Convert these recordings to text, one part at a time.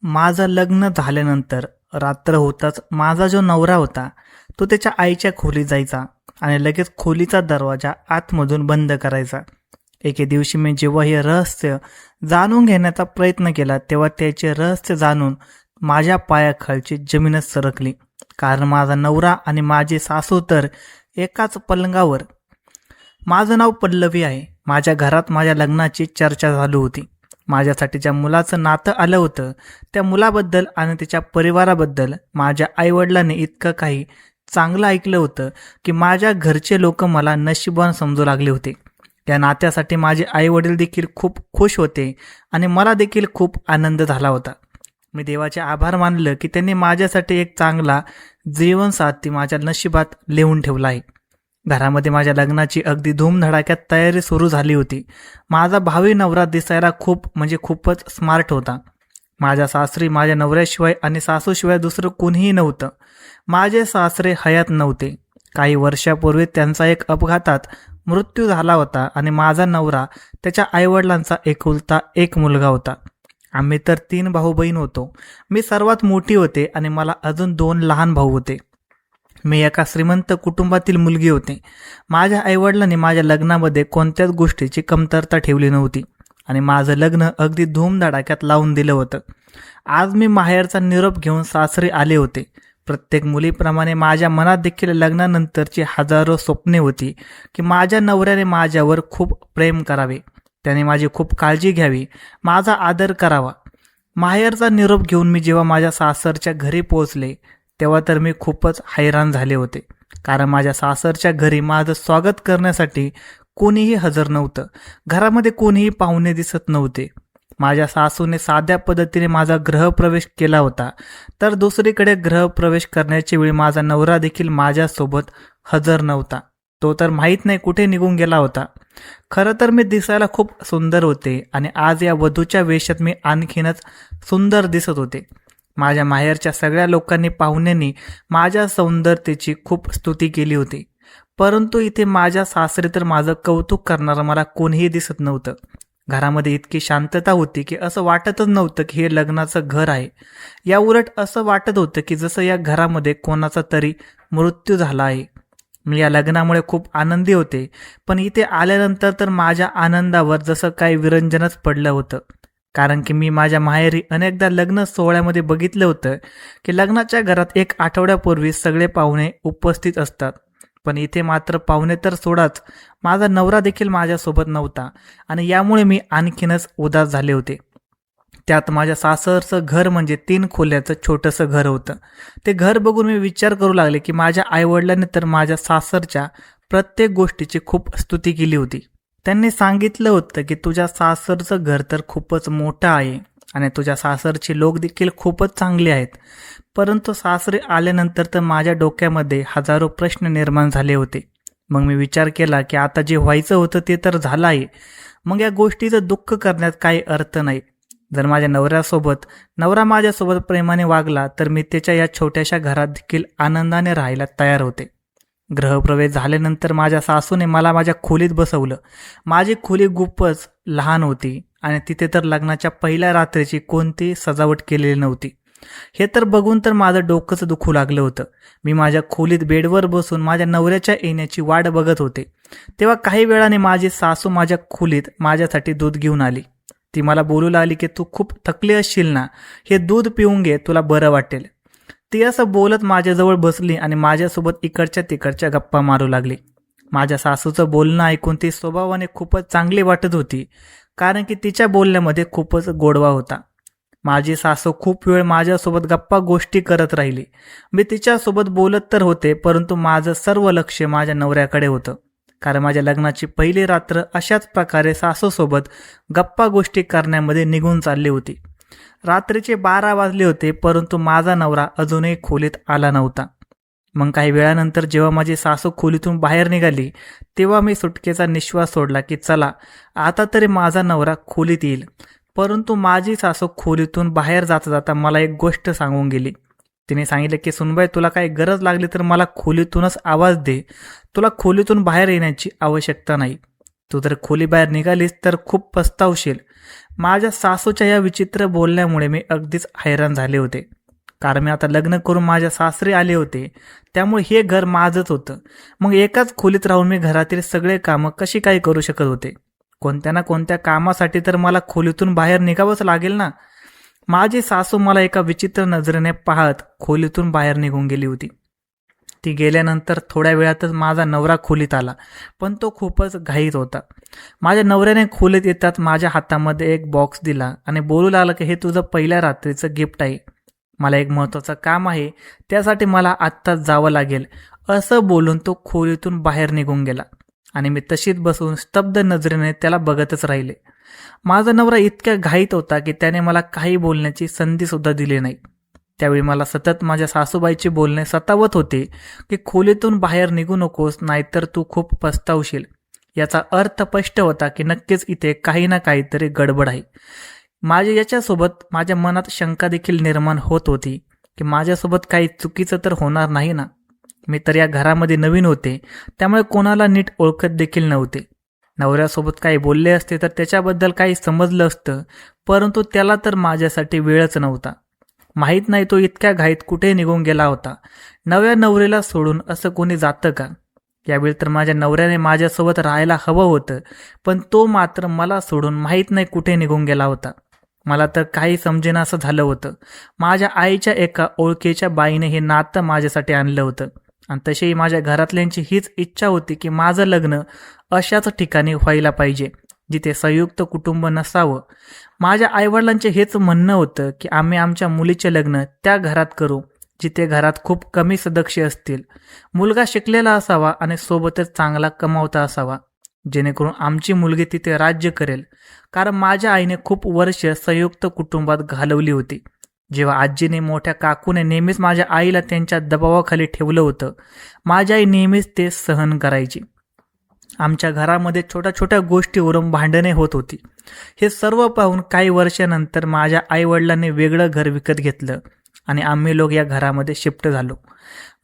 माझं लग्न झाल्यानंतर रात्र होताच माझा जो नवरा होता तो त्याच्या आईच्या खोलीत जायचा आणि लगेच खोलीचा दरवाजा आतमधून बंद करायचा. एके दिवशी मी जेव्हा हे रहस्य जाणून घेण्याचा प्रयत्न केला तेव्हा त्याचे रहस्य जाणून माझ्या पायाखालची जमीनच सरकली. कारण माझा नवरा आणि माझी सासू तर एकाच पलंगावर. माझं नाव पल्लवी आहे. माझ्या घरात माझ्या लग्नाची चर्चा चालू होती. माझ्यासाठी ज्या मुलाचं नातं आलं होतं त्या मुलाबद्दल आणि त्याच्या परिवाराबद्दल माझ्या आईवडिलांनी इतकं काही चांगलं ऐकलं होतं की माझ्या घरचे लोक मला नशीबवान समजू लागले होते. या नात्यासाठी माझे आईवडील देखील खूप खुश होते आणि मला देखील खूप आनंद झाला होता. मी देवाचे आभार मानलं की त्यांनी माझ्यासाठी एक चांगला जीवनसाथी माझ्या नशिबात लिहून ठेवला आहे. घरामध्ये माझ्या लग्नाची अगदी धूमधडाक्यात तयारी सुरू झाली होती. माझा भावी नवरा दिसायला खूपच स्मार्ट होता. माझ्या सासरी माझ्या नवऱ्याशिवाय आणि सासूशिवाय दुसरं कोणीही नव्हतं. माझे सासरे हयात नव्हते. काही वर्षापूर्वी त्यांचा एक अपघातात मृत्यू झाला होता आणि माझा नवरा त्याच्या आईवडिलांचा एकुलता एक मुलगा होता. आम्ही तर 3 भाऊ बहीण होतो. मी सर्वात मोठी होते आणि मला अजून 2 लहान भाऊ होते. मी एका श्रीमंत कुटुंबातील मुलगी होते. माझ्या आईवडिलांनी माझ्या लग्नामध्ये कोणत्याच गोष्टीची कमतरता ठेवली नव्हती आणि माझं लग्न अगदी धूमधडाक्यात लावून दिलं होतं. आज मी माहेरचा निरोप घेऊन सासरी आले होते. प्रत्येक मुलीप्रमाणे माझ्या मनात देखील लग्नानंतरची हजारो स्वप्ने होती की माझ्या नवऱ्याने माझ्यावर खूप प्रेम करावे, त्याने माझी खूप काळजी घ्यावी, माझा आदर करावा. माहेरचा निरोप घेऊन मी जेव्हा माझ्या सासरच्या घरी पोहोचले तेव्हा तर मी खूपच हैराण झाले होते. कारण माझ्या सासरच्या घरी माझं स्वागत करण्यासाठी कोणीही हजर नव्हतं. घरामध्ये कोणीही पाहुणे दिसत नव्हते. माझ्या सासूने साध्या पद्धतीने माझा गृहप्रवेश केला होता, तर दुसरीकडे गृहप्रवेश करण्याच्या वेळी माझा नवरा देखील माझ्यासोबत हजर नव्हता. तो तर माहीत नाही कुठे निघून गेला होता. खरं तर मी दिसायला खूप सुंदर होते आणि आज या वधूच्या वेशात मी आणखीनच सुंदर दिसत होते. माझ्या माहेरच्या सगळ्या लोकांनी पाहुण्यांनी माझ्या सौंदर्याची खूप स्तुती केली होती. परंतु इथे माझ्या सासरी तर माझं कौतुक करणारं मला कोणीही दिसत नव्हतं. घरामध्ये इतकी शांतता होती की असं वाटतच नव्हतं की हे लग्नाचं घर आहे. या उलट असं वाटत होतं की जसं या घरामध्ये कोणाचा तरी मृत्यू झाला आहे. मी या लग्नामुळे खूप आनंदी होते, पण इथे आल्यानंतर तर माझ्या आनंदावर जसं काही विरंजनच पडलं होतं. कारण की मी माझ्या माहेरी अनेकदा लग्न सोहळ्यामध्ये बघितलं होतं की लग्नाच्या घरात 1 आठवड्यापूर्वी सगळे पाहुणे उपस्थित असतात, पण इथे मात्र पाहुणे तर सोडाच, माझा नवरा देखील माझ्यासोबत नव्हता आणि यामुळे मी आणखीनच उदास झाले होते. त्यात माझ्या सासरचं घर म्हणजे 3 खोल्याचं छोटंसं घर होतं. ते घर बघून मी विचार करू लागले की माझ्या आईवडिलांनी तर माझ्या सासरच्या प्रत्येक गोष्टीची खूप स्तुती केली होती. त्यांनी सांगितलं होतं की तुझ्या सासरचं घर तर खूपच मोठं आहे आणि तुझ्या सासरचे लोक देखील खूपच चांगले आहेत. परंतु सासरे आल्यानंतर तर माझ्या डोक्यामध्ये हजारो प्रश्न निर्माण झाले होते. मग मी विचार केला की आता जे व्हायचं होतं ते तर झालं आहे, मग या गोष्टीचं दुःख करण्यात काही अर्थ नाही. जर माझ्या नवरा माझ्यासोबत प्रेमाने वागला तर मी त्याच्या या छोट्याशा घरात देखील आनंदाने राहायला तयार होते. गृहप्रवेश झाल्यानंतर माझ्या सासूने मला माझ्या खोलीत बसवलं. माझी खोली खूपच लहान होती आणि तिथे तर लग्नाच्या पहिल्या रात्रीची कोणतीही सजावट केलेली नव्हती. हे तर बघून तर माझं डोकंच दुखू लागलं होतं. मी माझ्या खोलीत बेडवर बसून माझ्या नवऱ्याच्या येण्याची वाट बघत होते. तेव्हा काही वेळाने माझी सासू माझ्या खोलीत माझ्यासाठी दूध घेऊन आली. ती मला बोलू लागली की तू खूप थकली असशील ना, हे दूध पिऊन घे, तुला बरं वाटेल. ती असं बोलत माझ्याजवळ बसली आणि माझ्यासोबत इकडच्या तिकडच्या गप्पा मारू लागली. माझ्या सासूचं बोलणं ऐकून ती स्वभावाने खूपच चांगली वाटत होती, कारण की तिच्या बोलण्यामध्ये खूपच गोडवा होता. माझी सासू खूप वेळ माझ्यासोबत गप्पा गोष्टी करत राहिली. मी तिच्यासोबत बोलत तर होते, परंतु माझं सर्व लक्ष माझ्या नवऱ्याकडे होतं. कारण माझ्या लग्नाची पहिली रात्र अशाच प्रकारे सासूसोबत गप्पा गोष्टी करण्यामध्ये निघून चालली होती. रात्रीचे 12 वाजले होते, परंतु माझा नवरा अजूनही खोलीत आला नव्हता. मग काही वेळानंतर जेव्हा माझी सासू खोलीतून बाहेर निघाली तेव्हा मी सुटकेचा निश्वास सोडला की चला आता तरी माझा नवरा खोलीत येईल. परंतु माझी सासू खोलीतून बाहेर जाता जाता मला एक गोष्ट सांगून गेली. तिने सांगितलं की सुनबाई, तुला काही गरज लागली तर मला खोलीतूनच आवाज दे, तुला खोलीतून बाहेर येण्याची आवश्यकता नाही. तू जर खोलीबाहेर निघालीस तर खूप पस्तावशील. माझ्या सासूच्या या विचित्र बोलण्यामुळे मी अगदीच हैराण झाले होते. कारण मी आता लग्न करून माझ्या सासरी आले होते, त्यामुळे हे घर माझंच होतं. मग एकाच खोलीत राहून मी घरातील सगळे कामं कशी काय करू शकत होते? कोणत्या ना कोणत्या कामासाठी तर मला खोलीतून बाहेर निघावंच लागेल ना. माझी सासू मला एका विचित्र नजरेने पाहत खोलीतून बाहेर निघून गेली होती. ती गेल्यानंतर थोड्या वेळातच माझा नवरा खोलीत आला, पण तो खूपच घाईत होता. माझ्या नवऱ्याने खोलीत येतात माझ्या हातामध्ये एक बॉक्स दिला आणि बोलू लागला की हे तुझं पहिल्या रात्रीचं गिफ्ट आहे. मला एक महत्त्वाचं काम आहे, त्यासाठी मला आत्ताच जावं लागेल, असं बोलून तो खोलीतून बाहेर निघून गेला आणि मी तशीच बसून स्तब्ध नजरेने त्याला बघतच राहिले. माझा नवरा इतक्या घाईत होता की त्याने मला काही बोलण्याची संधीसुद्धा दिली नाही. त्यावेळी मला सतत माझ्या सासूबाईचे बोलणे सतावत होते की खोलीतून बाहेर निघू नकोस, नाहीतर तू खूप पस्तावशील. याचा अर्थ स्पष्ट होता की नक्कीच इथे काही ना काहीतरी गडबड आहे. माझ्या याच्यासोबत माझ्या मनात शंका देखील निर्माण होत होती की माझ्यासोबत काही चुकीचं तर होणार नाही ना. मी तर या घरामध्ये नवीन होते, त्यामुळे कोणाला नीट ओळखत देखील नव्हते. नवऱ्यासोबत काही बोलले असते तर त्याच्याबद्दल काही समजलं असतं, परंतु त्याला तर माझ्यासाठी वेळच नव्हता. माहीत नाही तो इतक्या घाईत कुठे निघून गेला होता. नव्या नवरीला सोडून असं कोणी जातं का? यावेळी तर माझ्या नवऱ्याने माझ्यासोबत राहायला हवं होतं, पण तो मात्र मला सोडून माहीत नाही कुठे निघून गेला होता. मला तर काही समजेनासं झालं होतं. माझ्या आईच्या एका ओळखीच्या बाईने हे नातं माझ्यासाठी आणलं होतं आणि तशीही माझ्या घरातल्यांची हीच इच्छा होती की माझं लग्न अशाच ठिकाणी व्हायला पाहिजे, जिथे संयुक्त कुटुंब नसावं. माझ्या आईवडिलांचे हेच म्हणणं होतं की आम्ही आमच्या मुलीचे लग्न त्या घरात करू जिथे घरात खूप कमी सदस्य असतील. मुलगा शिकलेला असावा आणि सोबतच चांगला कमावता असावा, जेणेकरून आमची मुलगी तिथे राज्य करेल. कारण माझ्या आईने खूप वर्ष संयुक्त कुटुंबात घालवली होती. जेव्हा आजीने मोठ्या काकूने नेहमीच माझ्या आईला त्यांच्या दबावाखाली ठेवलं होतं, माझी आई नेहमीच ते सहन करायची. आमच्या घरामध्ये छोट्या छोट्या गोष्टीवरून भांडणे होत होती. हे सर्व पाहून काही वर्षानंतर माझ्या आईवडिलांनी वेगळं घर विकत घेतलं आणि आम्ही लोक या घरामध्ये शिफ्ट झालो.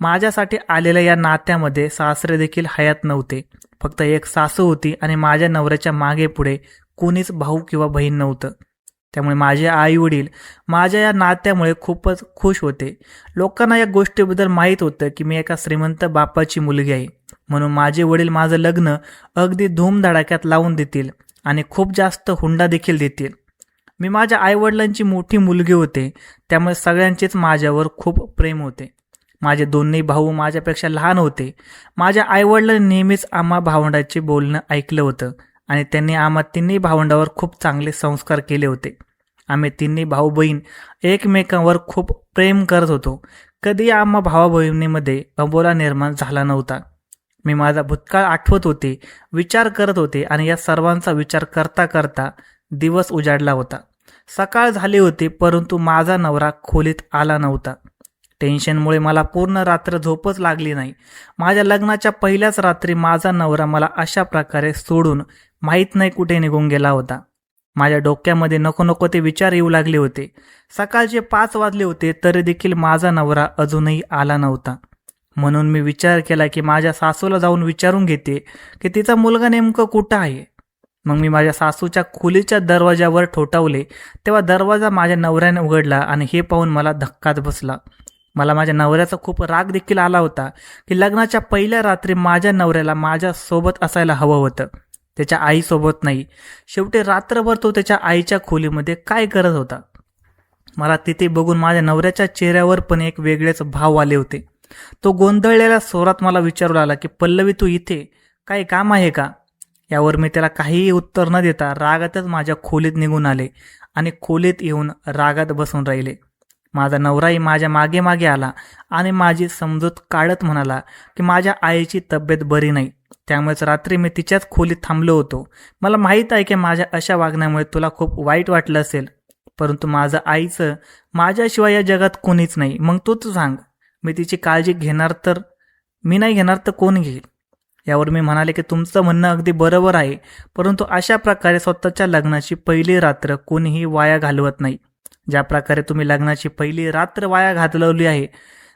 माझ्यासाठी आलेल्या या नात्यामध्ये सासरे देखील हयात नव्हते. फक्त एक सासू होती आणि माझ्या नवऱ्याच्या मागे पुढे कोणीच भाऊ किंवा बहीण नव्हतं. त्यामुळे माझे आई वडील माझ्या या नात्यामुळे खूपच खुश होते. लोकांना या गोष्टीबद्दल माहीत होतं की मी एका श्रीमंत बापाची मुलगी आहे, म्हणून माझे वडील माझं लग्न अगदी धूमधडाक्यात लावून देतील आणि खूप जास्त हुंडा देखील देतील. मी माझ्या आईवडिलांची मोठी मुलगी होते, त्यामुळे सगळ्यांचेच माझ्यावर खूप प्रेम होते. माझे दोन्ही भाऊ माझ्यापेक्षा लहान होते. माझ्या आईवडिलांनी नेहमीच आम्हा भावंडाचे बोलणं ऐकलं होतं आणि त्यांनी आम्हा तिन्ही भावंडावर खूप चांगले संस्कार केले होते. आम्ही तिन्ही भाऊ बहीण एकमेकांवर खूप प्रेम करत होतो. कधी आम्हा भावा बहिणीमध्ये अबोला निर्माण झाला नव्हता. मी माझा भूतकाळ आठवत होते, विचार करत होते आणि या सर्वांचा विचार करता करता दिवस उजाडला होता. सकाळ झाली होती, परंतु माझा नवरा खोलीत आला नव्हता. टेन्शनमुळे मला पूर्ण रात्र झोपच लागली नाही. माझ्या लग्नाच्या पहिल्याच रात्री माझा नवरा मला अशा प्रकारे सोडून माहीत नाही कुठे निघून गेला होता. माझ्या डोक्यामध्ये नको नको ते विचार येऊ लागले होते. सकाळचे 5 वाजले होते तरी देखील माझा नवरा अजूनही आला नव्हता. म्हणून मी विचार केला की माझ्या सासूला जाऊन विचारून घेते की तिचा मुलगा नेमकं कुठं आहे. मग मी माझ्या सासूच्या खोलीच्या दरवाजावर ठोठावले, तेव्हा दरवाजा माझ्या नवऱ्याने उघडला आणि हे पाहून मला धक्काच बसला. मला माझ्या नवऱ्याचा खूप राग देखील आला होता की लग्नाच्या पहिल्या रात्री माझ्या नवऱ्याला माझ्यासोबत असायला हवं होतं, त्याच्या आईसोबत नाही. शेवटी रात्रभर तो त्याच्या आईच्या खोलीमध्ये काय करत होता? मला तिथे बघून माझ्या नवऱ्याच्या चेहऱ्यावर पण एक वेगळेच भाव आले होते. तो गोंधळलेल्या स्वरात मला विचारू लागला की पल्लवी, तू इथे काही काम आहे का? यावर मी त्याला काहीही उत्तर न देता रागातच माझ्या खोलीत निघून आले आणि खोलीत येऊन रागात बसून राहिले. माझा नवराही माझ्या मागे मागे आला आणि माझी समजूत काढत म्हणाला की माझ्या आईची तब्येत बरी नाही, त्यामुळेच रात्री मी तिच्याच खोलीत थांबलो होतो. मला माहीत आहे की माझ्या अशा वागण्यामुळे तुला खूप वाईट वाटलं असेल, परंतु माझं आईचं माझ्याशिवाय या जगात कोणीच नाही. मग तूच सांग, मी तिची काळजी घेणार तर मी नाही घेणार तर कोण घेईल? यावर मी म्हणाले की तुमचं म्हणणं अगदी बरोबर आहे, परंतु अशा प्रकारे स्वतःच्या लग्नाची पहिली रात्र कोणीही वाया घालवत नाही. ज्या प्रकारे तुम्ही लग्नाची पहिली रात्र वाया घालवली आहे,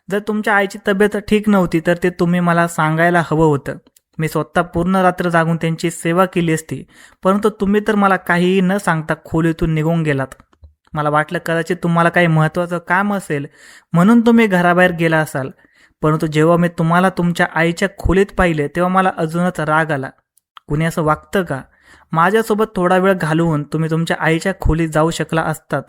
जर तुमच्या आईची तब्येत ठीक नव्हती तर ते तुम्ही मला सांगायला हवं होतं. मी स्वतः पूर्ण रात्र जागून त्यांची सेवा केली असती, परंतु तुम्ही तर मला काहीही न सांगता खोलीतून निघून गेलात. मला वाटलं कदाचित तुम्हाला काही महत्त्वाचं काम असेल म्हणून तुम्ही घराबाहेर गेला असाल, परंतु जेव्हा मी तुम्हाला तुमच्या आईच्या खोलीत पाहिले तेव्हा मला अजूनच राग आला. कुणी असं वागतं का? माझ्यासोबत थोडा वेळ घालवून तुम्ही तुमच्या आईच्या खोलीत जाऊ शकला असतात.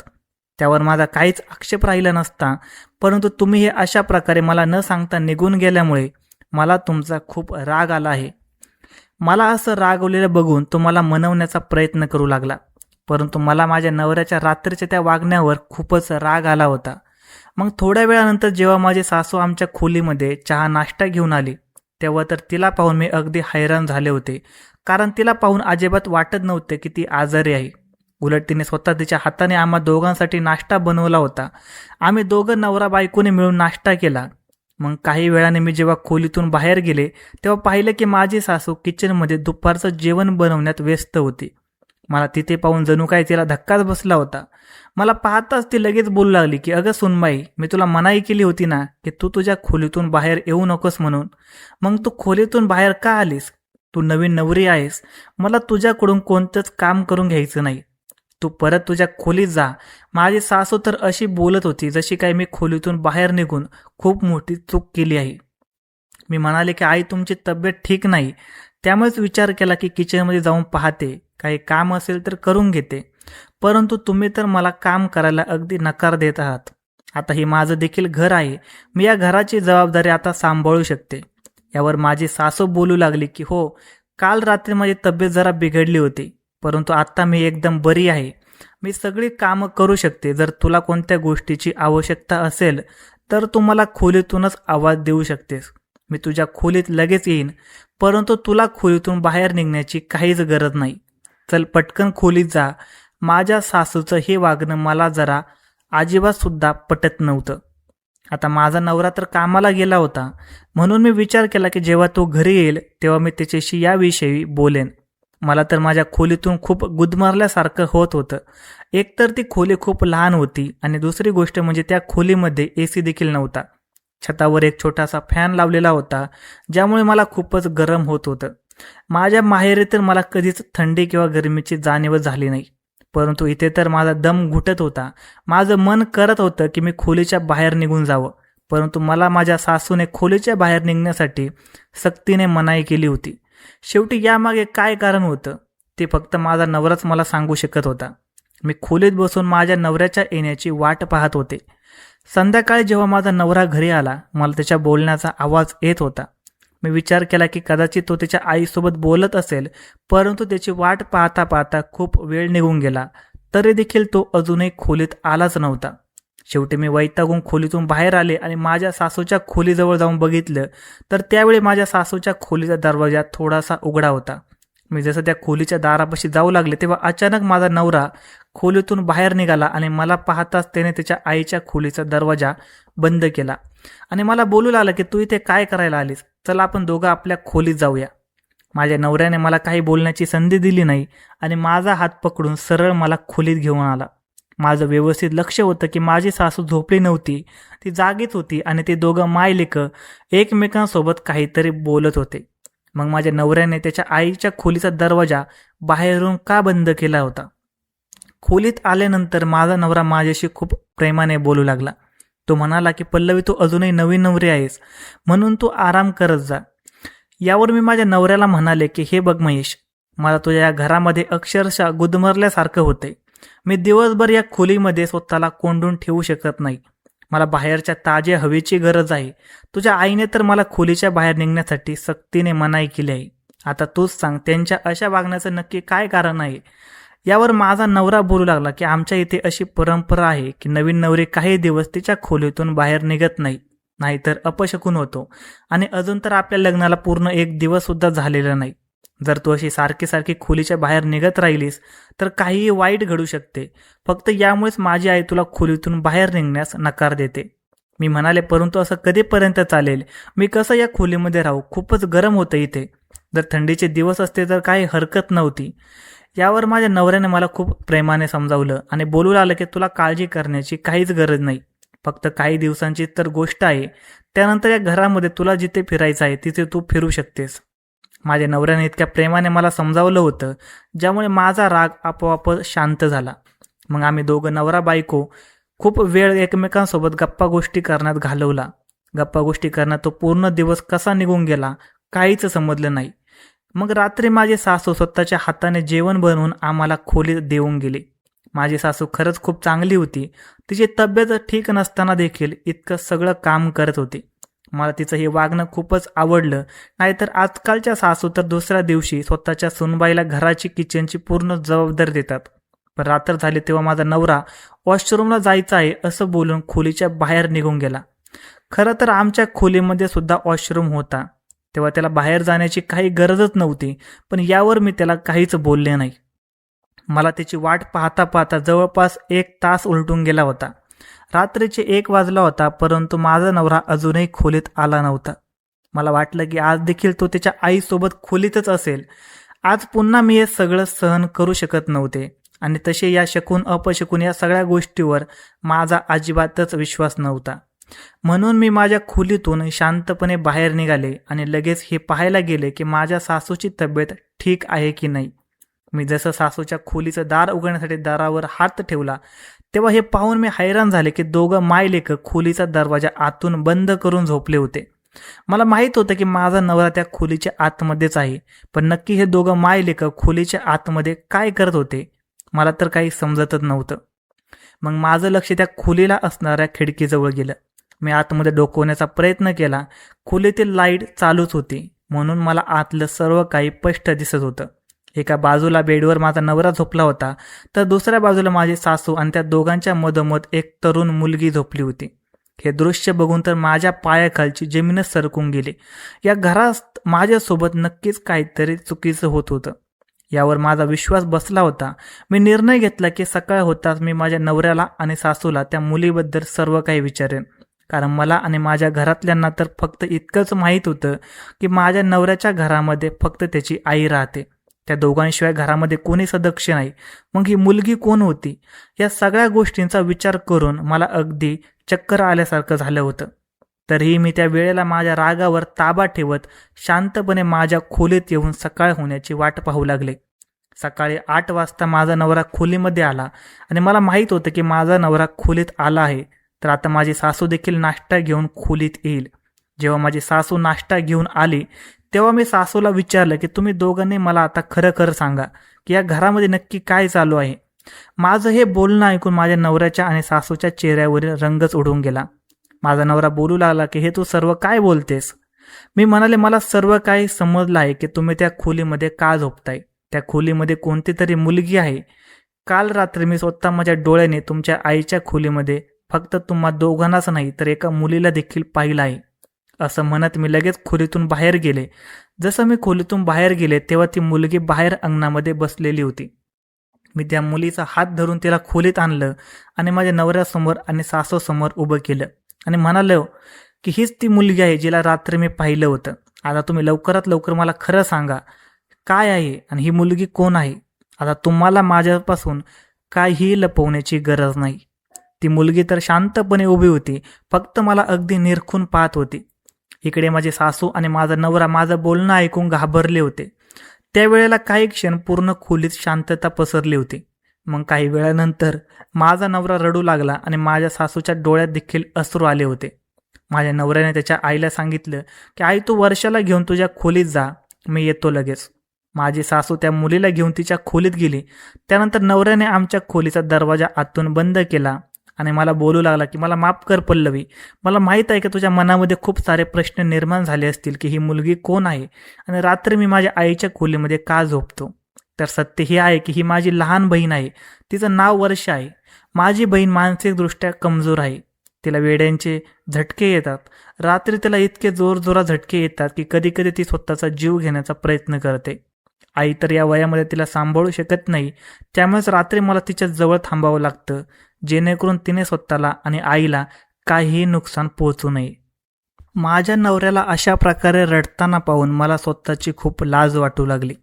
त्यावर माझा काहीच आक्षेप राहिला नसता, परंतु तुम्ही हे अशा प्रकारे मला न सांगता निघून गेल्यामुळे मला तुमचा खूप राग आला आहे. मला असं रागवलेलं बघून तो मला मनवण्याचा प्रयत्न करू लागला, परंतु मला माझ्या नवऱ्याच्या रात्रीच्या त्या वागण्यावर खूपच राग आला होता. मग थोड्या वेळानंतर जेव्हा माझी सासू आमच्या खोलीमध्ये चहा नाश्ता घेऊन आली, तेव्हा तर तिला पाहून मी अगदी हैराण झाले होते, कारण तिला पाहून अजिबात वाटत नव्हते की ती आजारी आहे. उलट तिने स्वतः तिच्या हाताने आम्हा दोघांसाठी नाश्ता बनवला होता. आम्ही दोघं नवरा बायकोने मिळून नाश्ता केला. मग काही वेळाने मी जेव्हा खोलीतून बाहेर गेले तेव्हा पाहिलं की माझी सासू किचनमध्ये दुपारचं जेवण बनवण्यात व्यस्त होती. मला तिथे पाहून जणू काय तिला धक्काच बसला होता. मला पाहताच ती लगेच बोलू लागली की अगं सुनबाई, मी तुला मनाई केली होती ना की तू तुझ्या खोलीतून बाहेर येऊ नकोस म्हणून. मग तू खोलीतून बाहेर का आलीस? तू नवीन नवरी आहेस, मला तुझ्याकडून कोणतंच काम करून घ्यायचं नाही. तू परत तुझ्या खोलीत जा. माझी सासू तर अशी बोलत होती जशी काय मी खोलीतून बाहेर निघून खूप मोठी चूक केली आहे. मी म्हणाले की आई, तुमची तब्येत ठीक नाही, त्यामुळेच विचार केला की किचनमध्ये जाऊन पाहते, काही काम असेल तर करून घेते, परंतु तुम्ही तर मला काम करायला अगदी नकार देत आहात. आता हे माझं देखील घर आहे, मी या घराची जबाबदारी आता सांभाळू शकते. यावर माझी सासू बोलू लागली की हो, काल रात्री माझी तब्येत जरा बिघडली होती, परंतु आता मी एकदम बरी आहे. मी सगळी कामं करू शकते. जर तुला कोणत्या गोष्टीची आवश्यकता असेल तर तू मला खोलीतूनच आवाज देऊ शकतेस. मी तुझ्या खोलीत लगेच येईन, परंतु तुला खोलीतून बाहेर निघण्याची काहीच गरज नाही. चल पटकन खोलीत जा. माझ्या सासूचं हे वागणं मला जरा अजिबात सुद्धा पटत नव्हतं. आता माझा नवरा तर कामाला गेला होता, म्हणून मी विचार केला की जेव्हा तो घरी येईल तेव्हा मी त्याच्याशी याविषयी बोलेन. मला तर माझ्या खोलीतून खूप गुदमरल्यासारखं होत होतं. एकतर ती खोली खूप लहान होती आणि दुसरी गोष्ट म्हणजे त्या खोलीमध्ये AC देखील नव्हता. छतावर एक छोटासा फॅन लावलेला होता, ज्यामुळे मला खूपच गरम होत होतं. माझ्या माहेरी तर मला कधीच थंडी किंवा गरमीची जाणीव झाली नाही, परंतु इथे तर माझा दम घुटत होता. माझं मन करत होतं की मी खोलीच्या बाहेर निघून जावं, परंतु मला माझ्या सासूने खोलीच्या बाहेर निघण्यासाठी सक्तीने मनाई केली होती. शेवटी यामागे काय कारण होतं ते फक्त माझा नवराच मला सांगू शकत होता. मी खोलीत बसून माझ्या नवऱ्याच्या येण्याची वाट पाहत होते. संध्याकाळी जेव्हा माझा नवरा घरी आला, मला त्याच्या बोलण्याचा आवाज येत होता. मी विचार केला की कदाचित तो त्याच्या आईसोबत बोलत असेल, परंतु त्याची वाट पाहता पाहता खूप वेळ निघून गेला, तरी देखील तो अजूनही खोलीत आलाच नव्हता. शेवटी मी वैतागून खोलीतून बाहेर आले आणि माझ्या सासूच्या खोलीजवळ जाऊन बघितलं तर त्यावेळी माझ्या सासूच्या खोलीचा दरवाजा थोडासा उघडा होता. मी जसं त्या खोलीच्या दारापाशी जाऊ लागले तेव्हा अचानक माझा नवरा खोलीतून बाहेर निघाला आणि मला पाहताच त्याने त्याच्या आईच्या खोलीचा दरवाजा बंद केला आणि मला बोलू लागला की तू इथे काय करायला आलीस? चला आपण दोघं आपल्या खोलीत जाऊया. माझ्या नवऱ्याने मला काही बोलण्याची संधी दिली नाही आणि माझा हात पकडून सरळ मला खोलीत घेऊन आला. माझं व्यवस्थित लक्ष होतं की माझी सासू झोपली नव्हती, ती जागीच होती आणि ते दोघं मायलेकं एकमेकांसोबत काहीतरी बोलत होते. मग माझ्या नवऱ्याने त्याच्या आईच्या खोलीचा दरवाजा बाहेरून का बंद केला होता? खोलीत आल्यानंतर माझा नवरा माझ्याशी खूप प्रेमाने बोलू लागला. तो म्हणाला की पल्लवी, तू अजूनही नवीन नवरी आहेस, म्हणून तू आराम करत जा. यावर मी माझ्या नवऱ्याला म्हणाले की हे बघ महेश, मला तुझ्या या घरामध्ये अक्षरशः गुदमरल्यासारखं होतंय. मी दिवसभर या खोलीमध्ये स्वतःला कोंडून ठेवू शकत नाही. मला बाहेरच्या ताज्या हवेची गरज आहे. तुझ्या आईने तर मला खोलीच्या बाहेर निघण्यासाठी सक्तीने मनाई केली आहे. आता तूच सांग, त्यांच्या अशा वागण्याचं नक्की काय कारण आहे? यावर माझा नवरा बोलू लागला की आमच्या इथे अशी परंपरा आहे की नवीन नवरी काही दिवस तिच्या खोलीतून बाहेर निघत नाही, नाहीतर अपशकुन होतो, आणि अजून तर आपल्या लग्नाला पूर्ण 1 दिवस सुद्धा झालेला नाही. जर तू अशी सारखी सारखी खोलीच्या बाहेर निघत राहिलीस तर काहीही वाईट घडू शकते. फक्त यामुळेच माझी आई तुला खोलीतून बाहेर निघण्यास नकार देते. मी म्हणाले, परंतु असं कधीपर्यंत चालेल? मी कसं या खोलीमध्ये राहू? खूपच गरम होतं इथे. जर थंडीचे दिवस असते तर काही हरकत नव्हती. यावर माझ्या नवऱ्याने मला खूप प्रेमाने समजावलं आणि बोलू लागलं की तुला काळजी करण्याची काहीच गरज नाही. फक्त काही दिवसांची तर गोष्ट आहे. त्यानंतर या घरामध्ये तुला जिथे फिरायचं आहे तिथे तू फिरू शकतेस. माझ्या नवऱ्याने इतक्या प्रेमाने मला समजावलं होतं, ज्यामुळे माझा राग आपोआप शांत झाला. मग आम्ही दोघं नवरा बायको खूप वेळ एकमेकांसोबत गप्पा गोष्टी करण्यात घालवला. गप्पा गोष्टी करण्यात तो पूर्ण दिवस कसा निघून गेला काहीच समजलं नाही. मग रात्री माझी सासू स्वतःच्या हाताने जेवण बनवून आम्हाला खोलीत देऊन गेली. माझी सासू खरंच खूप चांगली होती. तिची तब्येत ठीक नसताना देखील इतकं सगळं काम करत होती. मला तिचं हे वागणं खूपच आवडलं. नाहीतर आजकालच्या सासू तर दुसऱ्या दिवशी स्वतःच्या सुनबाईला घराची किचनची पूर्ण जबाबदारी देतात. पण रात्र झाली तेव्हा माझा नवरा वॉशरूमला जायचं आहे असं बोलून खोलीच्या बाहेर निघून गेला. खरं तर आमच्या खोलीमध्ये सुद्धा वॉशरूम होता, तेव्हा त्याला बाहेर जाण्याची काही गरजच नव्हती. पण यावर मी त्याला काहीच बोलले नाही. मला त्याची वाट पाहता पाहता जवळपास 1 तास उलटून गेला होता. रात्रीचे 1 वाजला होता, परंतु माझा नवरा अजूनही खोलीत आला नव्हता. मला वाटलं की आज देखील तो त्याच्या आईसोबत खोलीतच असेल. आज पुन्हा मी हे सगळं सहन करू शकत नव्हते. आणि तसे या शकून अपशकून या सगळ्या गोष्टीवर माझा अजिबातच विश्वास नव्हता. म्हणून मी माझ्या खोलीतून शांतपणे बाहेर निघाले आणि लगेच हे पाहायला गेले की माझ्या सासूची तब्येत ठीक आहे की नाही. मी जसं सासूच्या खोलीचं दार उघडण्यासाठी दारावर हात ठेवला, तेव्हा हे पाहून मी हैराण झाले की दोघं मायलेक खोलीचा दरवाजा आतून बंद करून झोपले होते. मला माहीत होतं की माझा नवरा त्या खोलीच्या आतमध्येच आहे, पण नक्की हे दोघं मायलेक खोलीच्या आतमध्ये काय करत होते मला तर काही समजतच नव्हतं. मग माझं लक्ष त्या खोलीला असणाऱ्या खिडकीजवळ गेलं. मी आतमध्ये डोकवण्याचा प्रयत्न केला. खोलीतील लाईट चालूच होती, म्हणून मला आतलं सर्व काही स्पष्ट दिसत होतं. एका बाजूला बेडवर माझा नवरा झोपला होता, तर दुसऱ्या बाजूला माझी सासू आणि त्या दोघांच्या मधोमध एक तरुण मुलगी झोपली होती. हे दृश्य बघून तर माझ्या पायाखालची जमीनच सरकून गेली. या घरात माझ्यासोबत नक्कीच काहीतरी चुकीचं होत होतं. यावर माझा विश्वास बसला होता. मी निर्णय घेतला की सकाळ होताच मी माझ्या नवऱ्याला आणि सासूला त्या मुलीबद्दल सर्व काही विचारेन. कारण मला आणि माझ्या घरातल्यांना तर फक्त इतकंच माहीत होतं की माझ्या नवऱ्याच्या घरामध्ये फक्त त्याची आई राहते. त्या दोघांशिवाय घरामध्ये कोणी सदस्य नाही. मग ही मुलगी कोण होती? या सगळ्या गोष्टींचा विचार करून मला अगदी चक्कर आल्यासारखं झालं होतं. तरीही मी त्या वेळेला माझ्या रागावर ताबा ठेवत शांतपणे माझ्या खोलीत येऊन सकाळ होण्याची वाट पाहू लागले. सकाळी 8 वाजता माझा नवरा खोलीमध्ये आला आणि मला माहीत होतं की माझा नवरा खोलीत आला आहे, तर आता माझी सासू देखील नाश्ता घेऊन खोलीत येईल. जेव्हा माझी सासू नाश्ता घेऊन आली, तेव्हा मी सासूला विचारलं की तुम्ही दोघांनी मला आता खरं खरं सांगा की या घरामध्ये नक्की काय चालू आहे. माझं हे बोलणं ऐकून माझ्या नवऱ्याच्या आणि सासूच्या चेहऱ्यावरील रंगच उडून गेला. माझा नवरा बोलू लागला की हे तू सर्व काय बोलतेस? मी म्हणाले, मला सर्व काही समजलं आहे की तुम्ही त्या खोलीमध्ये का झोपताय. त्या खोलीमध्ये कोणती तरी मुलगी आहे. काल रात्री मी स्वतः माझ्या डोळ्याने तुमच्या आईच्या खोलीमध्ये फक्त तुम्हा दोघांनाच नाही तर एका मुलीला देखील पाहिलं आहे. असं म्हणत मी लगेच खोलीतून बाहेर गेले. जसं मी खोलीतून बाहेर गेले तेव्हा ती मुलगी बाहेर अंगणामध्ये बसलेली होती. मी त्या मुलीचा हात धरून तिला खोलीत आणलं आणि माझ्या नवऱ्यासमोर आणि सासूसमोर उभं केलं आणि म्हणालो की हीच ती मुलगी आहे जिला रात्री मी पाहिलं होतं. आता तुम्ही लवकरात लवकर मला खरं सांगा काय आहे आणि ही मुलगी कोण आहे. आता तुम्हाला माझ्यापासून काहीही लपवण्याची गरज नाही. ती मुलगी तर शांतपणे उभी होती, फक्त मला अगदी निरखून पाहत होती. इकडे माझी सासू आणि माझा नवरा माझं बोलणं ऐकून घाबरले होते. त्यावेळेला काही क्षण पूर्ण खोलीत शांतता पसरली होती. मग काही वेळानंतर माझा नवरा रडू लागला आणि माझ्या सासूच्या डोळ्यात देखील अश्रू आले होते. माझ्या नवऱ्याने त्याच्या आईला सांगितलं की आई तू वर्षाला घेऊन तुझ्या खोलीत जा, मी येतो लगेच. माझी सासू त्या मुलीला घेऊन तिच्या खोलीत गेली. त्यानंतर नवऱ्याने आमच्या खोलीचा दरवाजा आतून बंद केला आणि मला बोलू लागला की मला माफ कर पल्लवी, मला माहीत आहे की तुझ्या मनामध्ये खूप सारे प्रश्न निर्माण झाले असतील की ही मुलगी कोण आहे आणि रात्री मी माझ्या आईच्या खोलीमध्ये का झोपतो. तर सत्य हे आहे की ही माझी लहान बहीण आहे. तिचं नाव वर्षा आहे. माझी बहीण मानसिकदृष्ट्या कमजोर आहे. तिला वेड्यांचे झटके येतात. रात्री तिला इतके जोरजोरात झटके येतात की कधी कधी ती स्वतःचा जीव घेण्याचा प्रयत्न करते. आई तर या वयामध्ये तिला सांभाळू शकत नाही. त्यामुळेच रात्री मला तिच्या जवळ थांबावं लागतं, जेणेकरून तिने स्वतःला आणि आईला काहीही नुकसान पोहोचू नये. माझ्या नवऱ्याला अशा प्रकारे रडताना पाहून मला स्वतःची खूप लाज वाटू लागली.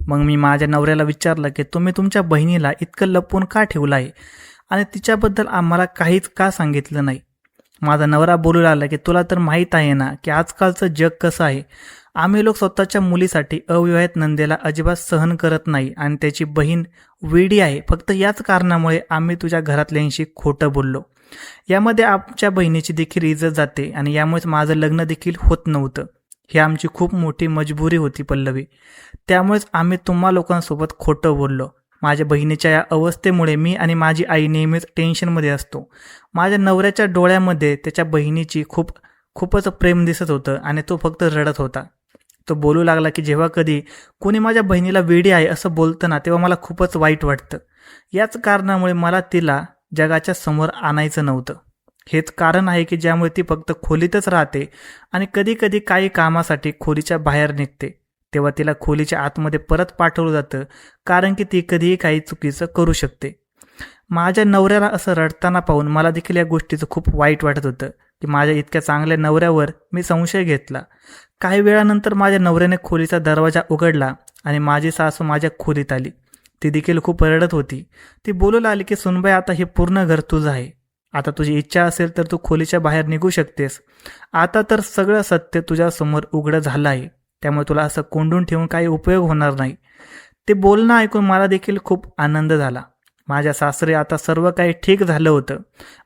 मग मी माझ्या नवऱ्याला विचारलं की तुम्ही तुमच्या बहिणीला इतकं लपवून का ठेवलं आहे आणि तिच्याबद्दल आम्हाला काहीच का सांगितलं नाही. माझा नवरा बोलू लागला की तुला तर माहीत आहे ना की आजकालचं जग कसं आहे. आम्ही लोक स्वतःच्या मुलीसाठी अविवाहित नंदेला अजिबात सहन करत नाही आणि त्याची बहीण वेडी आहे फक्त याच कारणामुळे आम्ही तुझ्या घरातल्यांशी खोटं बोललो. यामध्ये आमच्या बहिणीची देखील इज्जत जाते आणि यामुळेच माझं लग्न देखील होत नव्हतं. ही आमची खूप मोठी मजबुरी होती पल्लवी. त्यामुळेच आम्ही तुम्हा लोकांसोबत खोटं बोललो. माझ्या बहिणीच्या या अवस्थेमुळे मी आणि माझी आई नेहमीच टेन्शनमध्ये असतो. माझ्या नवऱ्याच्या डोळ्यामध्ये त्याच्या बहिणीची खूपच प्रेम दिसत होतं आणि तो फक्त रडत होता. तो बोलू लागला की जेव्हा कधी कोणी माझ्या बहिणीला वेडी आहे असं बोलतं ना तेव्हा मला खूपच वाईट वाटतं. याच कारणामुळे मला तिला जगाच्या समोर आणायचं नव्हतं. हेच कारण आहे की ज्यामुळे ती फक्त खोलीतच राहते आणि कधी कधी काही कामासाठी खोलीच्या बाहेर निघते. तेव्हा तिला खोलीच्या आतमध्ये परत पाठवलं जातं कारण की ती कधीही काही चुकीचं करू शकते. माझ्या नवऱ्याला असं रडताना पाहून मला देखील या गोष्टीचं खूप वाईट वाटत होतं की माझ्या इतक्या चांगल्या नवऱ्यावर मी संशय घेतला. काही वेळानंतर माझ्या नवऱ्याने खोलीचा दरवाजा उघडला आणि माझी सासू माझ्या खोलीत आली. ती देखील खूप रडत होती. ती बोलू लागली की सुनबाई, आता हे पूर्ण घर तुझं आहे. आता तुझी इच्छा असेल तर तू खोलीच्या बाहेर निघू शकतेस. आता तर सगळं सत्य तुझ्यासमोर उघडं झालं आहे. त्यामुळे तुला असं कोंडून ठेवून काही उपयोग होणार नाही. ते बोलणं ऐकून मला देखील खूप आनंद झाला. माझ्या सासरे आता सर्व काही ठीक झालं होतं.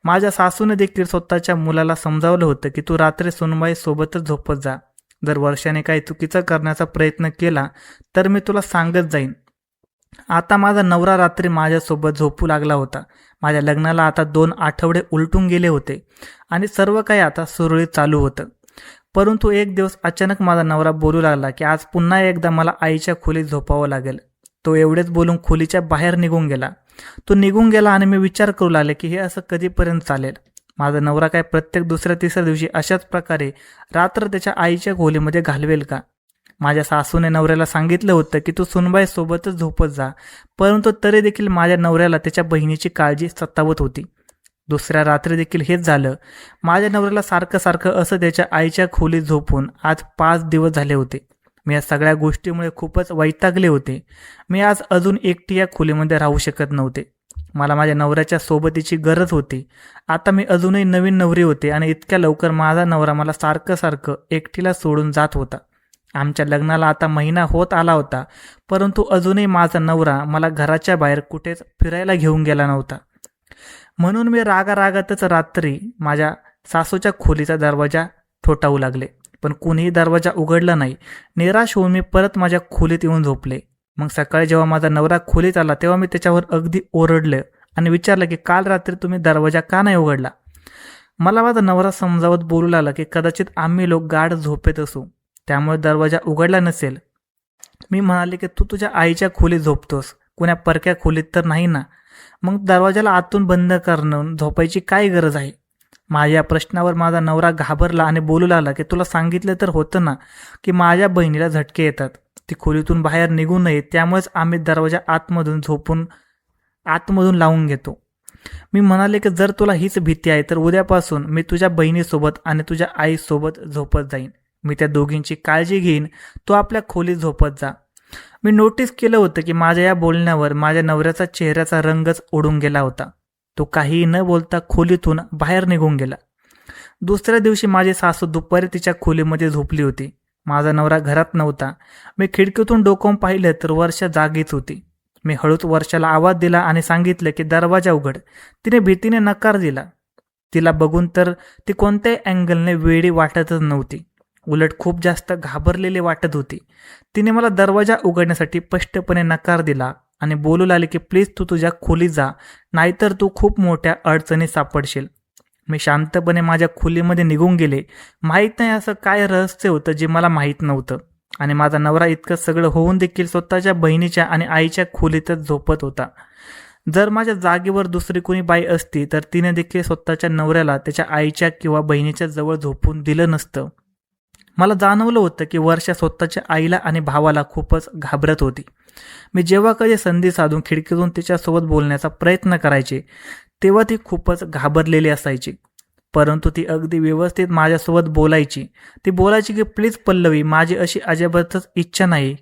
माझ्या सासूने देखील स्वतःच्या मुलाला समजावलं होतं की तू रात्री सुनबाई सोबतच झोपत जा. जर वर्षाने काही चुकीचं करण्याचा प्रयत्न केला तर मी तुला सांगत जाईन. आता माझा नवरा रात्री माझ्यासोबत झोपू लागला होता. माझ्या लग्नाला आता 2 आठवडे उलटून गेले होते आणि सर्व काही आता सुरळीत चालू होतं. परंतु एक दिवस अचानक माझा नवरा बोलू लागला की आज पुन्हा एकदा मला आईच्या खोलीत झोपावं लागेल. तो एवढेच बोलून खोलीच्या बाहेर निघून गेला. तो निघून गेला आणि मी विचार करू लागले की हे असं कधीपर्यंत चालेल. माझा नवरा काय प्रत्येक दुसऱ्या तिसऱ्या दिवशी अशाच प्रकारे रात्र त्याच्या आईच्या खोलीमध्ये घालवेल का? माझ्या सासूने नवऱ्याला सांगितलं होतं की तू सुनबाई सोबतच झोपत जा, परंतु तरी देखील माझ्या नवऱ्याला त्याच्या बहिणीची काळजी सतावत होती. दुसऱ्या रात्री देखील हेच झालं. माझ्या नवऱ्याला सारखं सारखं असं त्याच्या आईच्या खोलीत झोपून आज 5 दिवस झाले होते. मी या सगळ्या गोष्टीमुळे खूपच वैतागले होते. मी आज अजून एकटी या खोलीमध्ये राहू शकत नव्हते. मला माझ्या नवऱ्याच्या सोबतीची गरज होती. आता मी अजूनही नवीन नवरी होते आणि इतक्या लवकर माझा नवरा मला सारखं सारखं एकटीला सोडून जात होता. आमच्या लग्नाला आता महिना होत आला होता, परंतु अजूनही माझा नवरा मला घराच्या बाहेर कुठेच फिरायला घेऊन गेला नव्हता. म्हणून मी रागारागातच रात्री माझ्या सासूच्या खोलीचा दरवाजा ठोठावू लागले, पण कुणीही दरवाजा उघडला नाही. निराश होऊन मी परत माझ्या खोलीत येऊन झोपले. मग सकाळी जेव्हा माझा नवरा खोलीत आला तेव्हा मी त्याच्यावर अगदी ओरडले आणि विचारलं की काल रात्री तुम्ही दरवाजा का नाही उघडला? मला माझा नवरा समजावत बोलू लागला की कदाचित आम्ही लोक गाढ झोपेत असू, त्यामुळे दरवाजा उघडला नसेल. मी म्हणाले की तू तुझ्या आईच्या खोलीत झोपतोस, कुण्या परक्या खोलीत तर नाही ना. मग दरवाजाला आतून बंद करून झोपायची काय गरज आहे? माझ्या या प्रश्नावर माझा नवरा घाबरला आणि बोलू लागला की तुला सांगितलं तर होतं ना की माझ्या बहिणीला झटके येतात, ती खोलीतून बाहेर निघू नये, त्यामुळेच आम्ही दरवाजा आतमधून लावून घेतो. मी म्हणाले की जर तुला हीच भीती आहे तर उद्यापासून मी तुझ्या बहिणीसोबत आणि तुझ्या आईसोबत झोपत जाईन. मी त्या दोघींची काळजी घेईन, तू आपल्या खोलीत झोपत जा. मी नोटीस केलं होतं की माझ्या या बोलण्यावर माझ्या नवऱ्याचा चेहऱ्याचा रंगच उडून गेला होता. तो काहीही न बोलता खोलीतून बाहेर निघून गेला. दुसऱ्या दिवशी माझी सासू दुपारी तिच्या खोलीमध्ये झोपली होती. माझा नवरा घरात नव्हता. मी खिडकीतून डोकावून पाहिलं तर वर्षा जागीच होती. मी हळूच वर्षाला आवाज दिला आणि सांगितलं की दरवाजा उघड. तिने भीतीने नकार दिला. तिला बघून तर ती कोणत्याही अँगलने वेडी वाटतच नव्हती, उलट खूप जास्त घाबरलेली वाटत होती. तिने मला दरवाजा उघडण्यासाठी स्पष्टपणे नकार दिला आणि बोलू लागली की प्लीज तू तुझ्या खोलीत जा, नाहीतर तू खूप मोठ्या अडचणीत सापडशील. मी शांतपणे माझ्या खोलीमध्ये निघून गेले. माहीत नाही असं काय रहस्य होतं जे मला माहीत नव्हतं आणि माझा नवरा इतकं सगळं होऊन देखील स्वतःच्या बहिणीच्या आणि आईच्या खोलीतच झोपत होता. जर माझ्या जागेवर दुसरी कोणी बाई असती तर तिने देखील स्वतःच्या नवऱ्याला त्याच्या आईच्या किंवा बहिणीच्या जवळ झोपून दिलं नसतं. मला जाणवलं होतं की वर्षा स्वतःच्या आईला आणि भावाला खूपच घाबरत होती. मी जेव्हा कधी संधी साधून खिडकीतून तिच्यासोबत बोलण्याचा प्रयत्न करायचे तेव्हा ती खूपच घाबरलेली असायची, परंतु ती अगदी व्यवस्थित माझ्यासोबत बोलायची. ती बोलायची की प्लीज पल्लवी, माझी अशी अजिबातच इच्छा नाही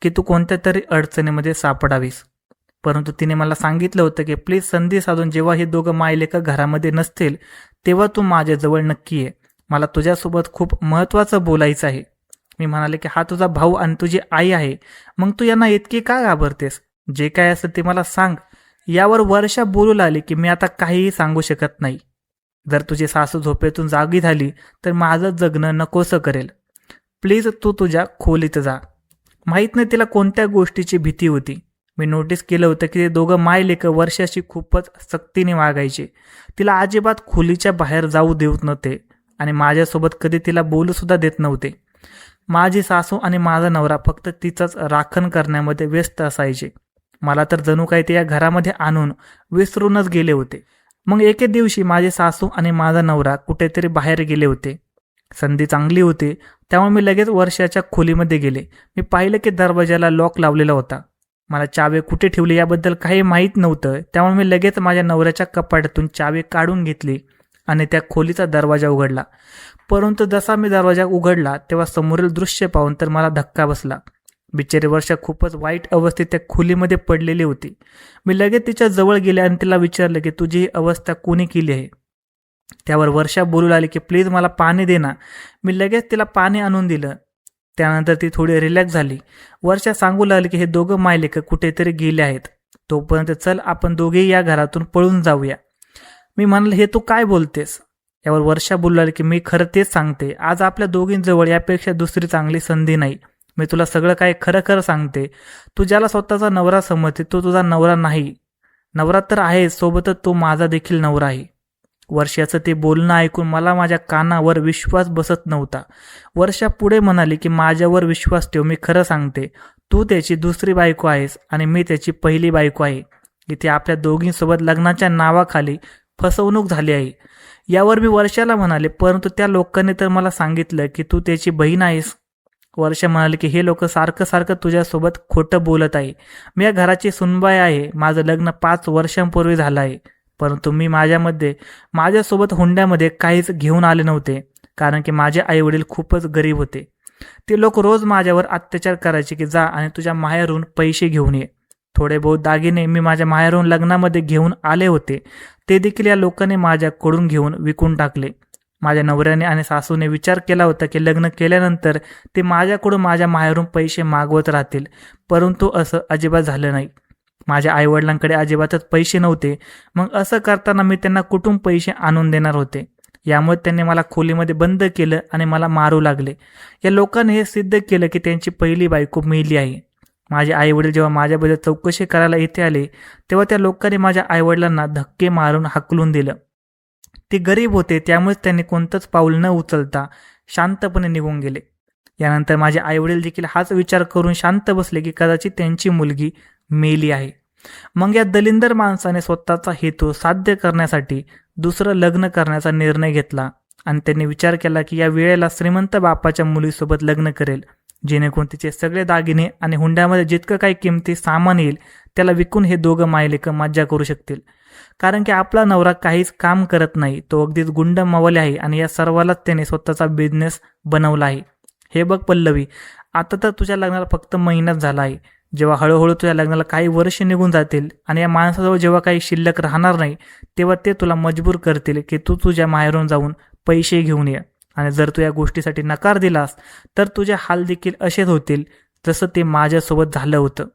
की तू कोणत्या तरी अडचणीमध्ये सापडावीस. परंतु तिने मला सांगितलं होतं की प्लीज संधी साधून जेव्हा हे दोघं मायलेका घरामध्ये नसतील तेव्हा तू माझ्याजवळ नक्की ये, मला तुझ्यासोबत खूप महत्त्वाचं बोलायचं आहे. मी म्हणाले की हा तुझा भाऊ आणि तुझी आई आहे, मग तू यांना इतकी का घाबरतेस? जे काय असेल ते मला सांग. यावर वर्षा बोलू लागली की मी आता काहीही सांगू शकत नाही. जर तुझी सासू झोपेतून जागी झाली तर माझं जगणं नकोसं करेल. प्लीज तू तुझ्या खोलीत जा. माहीत नाही तिला कोणत्या गोष्टीची भीती होती. मी नोटीस केलं होतं की ते दोघं मायलेक वर्षाशी खूपच सक्तीने वागायचे. तिला अजिबात खोलीच्या बाहेर जाऊ देत नव्हते आणि माझ्यासोबत कधी तिला बोलू सुद्धा देत नव्हते. माझी सासू आणि माझा नवरा फक्त तिचंच राखण करण्यामध्ये व्यस्त असायचे. मला तर जणू काही ते या घरामध्ये आणून विसरूनच गेले होते. मग एके दिवशी माझे सासू आणि माझा नवरा कुठेतरी बाहेर गेले होते. संधी चांगली होती, त्यामुळे मी लगेच वर्षाच्या खोलीमध्ये गेले. मी पाहिलं की दरवाजाला लॉक लावलेला होता. मला चावी कुठे ठेवली याबद्दल काही माहीत नव्हतं, त्यामुळे मी लगेच माझ्या नवऱ्याच्या कपाटातून चावी काढून घेतली आणि त्या खोलीचा दरवाजा उघडला. परंतु जसा मी दरवाजा उघडला तेव्हा समोरील दृश्य पाहून तर मला धक्का बसला. बिचारी वर्षा खूपच वाईट अवस्थेत त्या खोलीमध्ये पडलेली होती. मी लगेच तिच्या जवळ गेले आणि तिला विचारलं की तुझी ही अवस्था कोणी केली आहे? त्यावर वर्षा बोलू लागली की प्लीज मला पाणी दे ना. मी लगेच तिला पाणी आणून दिलं. त्यानंतर ती थोडी रिलॅक्स झाली. वर्षा सांगू लागली की हे दोघं मायलेक कुठेतरी गेले आहेत, तोपर्यंत चल आपण दोघेही या घरातून पळून जाऊया. मी म्हणाले हे तू काय बोलतेस? यावर वर्षा बोलू लागली की मी खरं तेच सांगते. आज आपल्या दोघींजवळ यापेक्षा दुसरी चांगली संधी नाही. मी तुला सगळं काय खरं खरं सांगते. तू ज्याला स्वतःचा नवरा समजते तो तुझा नवरा नाही. नवरा तर आहे, सोबतच तो माझा देखील नवरा आहे. वर्षाचं ते बोलणं ऐकून मला माझ्या कानावर विश्वास बसत नव्हता. वर्षा पुढे म्हणाली की माझ्यावर विश्वास ठेव, मी खरं सांगते. तू त्याची दुसरी बायको आहेस आणि मी त्याची पहिली बायको आहे. इथे आपल्या दोघींसोबत लग्नाच्या नावाखाली फसवणूक झाली आहे. यावर मी वर्षाला म्हणाले परंतु त्या लोकांनी तर मला सांगितलं की तू त्याची बहीण आहेस. वर्षा म्हणाली की हे लोक सारखं सारखं तुझ्यासोबत खोटं बोलत आहे. मी या घराची सुनबाई आहे. माझं लग्न 5 वर्षांपूर्वी झालं आहे. परंतु मी माझ्यासोबत हुंड्यामध्ये काहीच घेऊन आले नव्हते, कारण की माझे आईवडील खूपच गरीब होते. ते लोक रोज माझ्यावर अत्याचार करायचे की जा आणि तुझ्या माहेरून पैसे घेऊन ये. थोडे बहुत दागिने मी माझ्या माहेरून लग्नामध्ये घेऊन आले होते, ते देखील या लोकांनी माझ्याकडून घेऊन विकून टाकले. माझ्या नवऱ्याने आणि सासूने विचार केला होता की लग्न केल्यानंतर ते माझ्याकडून माझ्या माहेरून पैसे मागवत राहतील, परंतु असं अजिबात झालं नाही. माझ्या आईवडिलांकडे अजिबातच पैसे नव्हते. मग असं करताना मी त्यांना कुठून पैसे आणून देणार होते? यामुळे त्यांनी मला खोलीमध्ये बंद केलं आणि मला मारू लागले. या लोकांनी हे सिद्ध केलं की त्यांची पहिली बायको मेली आहे. माझे आईवडील जेव्हा माझ्याबद्दल चौकशी करायला इथे आले तेव्हा त्या लोकांनी माझ्या आईवडिलांना धक्के मारून हाकलून दिलं. ते गरीब होते, त्यामुळेच त्यांनी कोणतंच पाऊल न उचलता शांतपणे निघून गेले. यानंतर माझे आईवडील देखील हाच विचार करून शांत बसले की कदाचित त्यांची मुलगी मेली आहे. मग या दलिंदर माणसाने स्वतःचा हेतू साध्य करण्यासाठी दुसरं लग्न करण्याचा निर्णय घेतला आणि त्यांनी विचार केला की या वेळेला श्रीमंत बापाच्या मुलीसोबत लग्न करेल, जेणेकरून तिचे सगळे दागिने आणि हुंड्यामध्ये जितकं काही किमती सामान येईल त्याला विकून हे दोघं मायलेक मज्जा करू शकतील. कारण की आपला नवरा काहीच काम करत नाही, तो अगदीच गुंड मावले आहे आणि या सर्वालाच त्याने स्वतःचा बिझनेस बनवला आहे. हे बघ पल्लवी, आता तर तुझ्या लग्नाला फक्त महिनाच झाला आहे. जेव्हा हळूहळू तुझ्या लग्नाला काही वर्ष निघून जातील आणि या माणसाजवळ जेव्हा काही शिल्लक राहणार नाही तेव्हा ते तुला मजबूर करतील की तू तुझ्या माहेरून जाऊन पैसे घेऊन ये. आणि जर तू या गोष्टीसाठी नकार दिलास तर तुझे हाल देखील असेच होतील जसं ते माझ्यासोबत झालं होतं.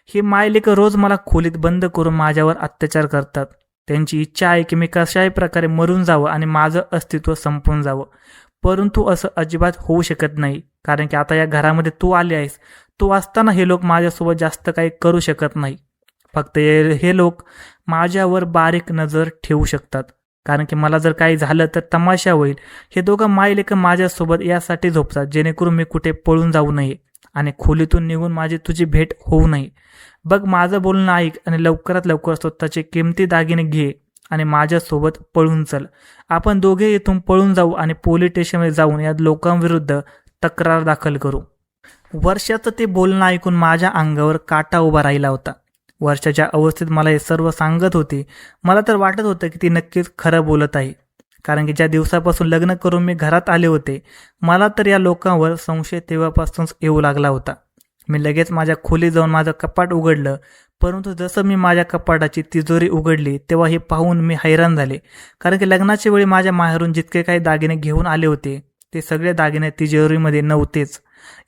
ही मायलेक रोज मला खोलीत बंद करून माझ्यावर अत्याचार करतात. त्यांची इच्छा आहे की मी कशाही प्रकारे मरून जावं आणि माझं अस्तित्व संपून जावं, परंतु असं अजिबात होऊ शकत नाही. कारण की आता या घरामध्ये तू आली आहेस. तू असताना हे लोक माझ्यासोबत जास्त काही करू शकत नाही. फक्त हे लोक माझ्यावर बारीक नजर ठेवू शकतात, कारण की मला जर काही झालं तर तमाशा होईल. हे दोघं मायलेक माझ्यासोबत यासाठी झोपतात जेणेकरून मी कुठे पळून जाऊ नये आणि खोलीतून निघून माझी तुझी भेट होऊ नये. बघ, माझं बोलणं ऐक आणि लवकरात लवकर स्वतःचे किमती दागिने घे आणि माझ्यासोबत पळून चल. आपण दोघे इथून पळून जाऊ आणि पोलीस स्टेशनमध्ये जाऊन या लोकांविरुद्ध तक्रार दाखल करू. वर्षाचं ते बोलणं ऐकून माझ्या अंगावर काटा उभा राहिला होता. वर्षाच्या अवस्थेत मला हे सर्व सांगत होती. मला तर वाटत होतं की ती नक्कीच खरं बोलत आहे, कारण की ज्या दिवसापासून लग्न करून मी घरात आले होते मला तर या लोकांवर संशय तेव्हापासूनच येऊ लागला होता. मी लगेच माझ्या खोलीत जाऊन माझं कपाट उघडलं, परंतु जसं मी माझ्या कपाटाची तिजोरी उघडली तेव्हा हे पाहून मी हैराण झाले. कारण की लग्नाच्या वेळी माझ्या माहेरून जितके काही दागिने घेऊन आले होते ते सगळे दागिने तिजोरीमध्ये नव्हतेच.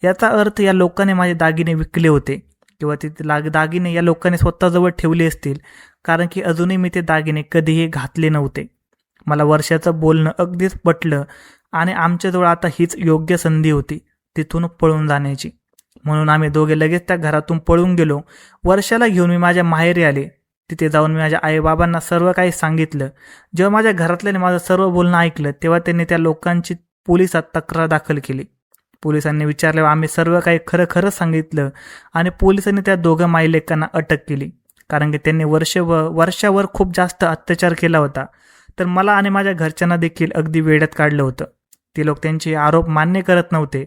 याचा अर्थ या लोकांनी माझे दागिने विकले होते किंवा ते दागिने या लोकांनी स्वतःजवळ ठेवले असतील, कारण की अजूनही मी ते दागिने कधीही घातले नव्हते. मला वर्षाचं बोलणं अगदीच पटलं आणि आमच्याजवळ आता हीच योग्य संधी होती तिथून पळून जाण्याची. म्हणून आम्ही दोघे लगेच त्या घरातून पळून गेलो. वर्षाला घेऊन मी माझ्या माहेरी आले. तिथे जाऊन मी माझ्या आईबाबांना सर्व काही सांगितलं. जेव्हा माझ्या घरातल्याने माझं सर्व बोलणं ऐकलं तेव्हा त्यांनी त्या लोकांची पोलिसात तक्रार दाखल केली. पोलिसांनी विचारल्यावर आम्ही सर्व काही खरं सांगितलं आणि पोलिसांनी त्या दोघं माईलेकांना अटक केली, कारण की त्यांनी वर्षावर खूप जास्त अत्याचार केला होता. तर मला आणि माझ्या घरच्यांना देखील अगदी वेड्यात काढलं होतं. ते लोक त्यांचे आरोप मान्य करत नव्हते,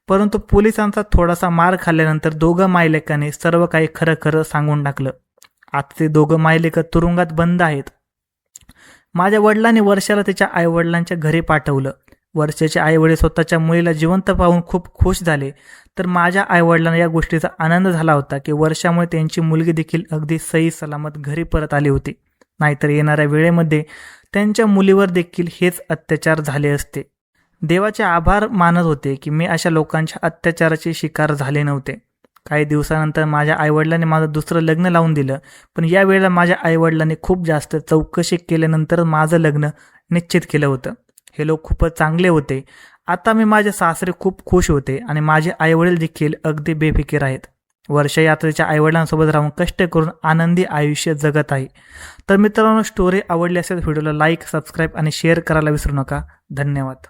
परंतु पोलिसांचा थोडासा मार खाल्ल्यानंतर दोघं मायलेकांनी सर्व काही खरं सांगून टाकलं. आता ते दोघं मायलेक तुरुंगात बंद आहेत. माझ्या वडिलांनी वर्षाला त्याच्या आईवडिलांच्या घरी पाठवलं. वर्षाचे आईवडील स्वतःच्या मुलीला जिवंत पाहून खूप खुश झाले. तर माझ्या आईवडिलांना या गोष्टीचा आनंद झाला होता की वर्षामुळे त्यांची मुलगी देखील अगदी सही सलामत घरी परत आली होती. नाहीतर येणाऱ्या वेळेमध्ये त्यांच्या मुलीवर देखील हेच अत्याचार झाले असते. देवाचे आभार मानत होते की मी अशा लोकांच्या अत्याचाराचे शिकार झाले नव्हते. काही दिवसानंतर माझ्या आईवडिलांनी माझं दुसरं लग्न लावून दिलं, पण यावेळेला माझ्या आईवडिलांनी खूप जास्त चौकशी केल्यानंतर माझं लग्न निश्चित केलं होतं. हे लोक खूपच चांगले होते. आता मी माझे सासरे खूप खुश होते आणि माझे आईवडील देखील अगदी बेफिकीर आहेत. वर्षा यात्रेच्या आईवडिलांसोबत राहून कष्ट करून आनंदी आयुष्य जगत आहे. तर मित्रांनो, स्टोरी आवडली असेल व्हिडिओला लाईक, सबस्क्राईब आणि शेअर करायला विसरू नका. धन्यवाद.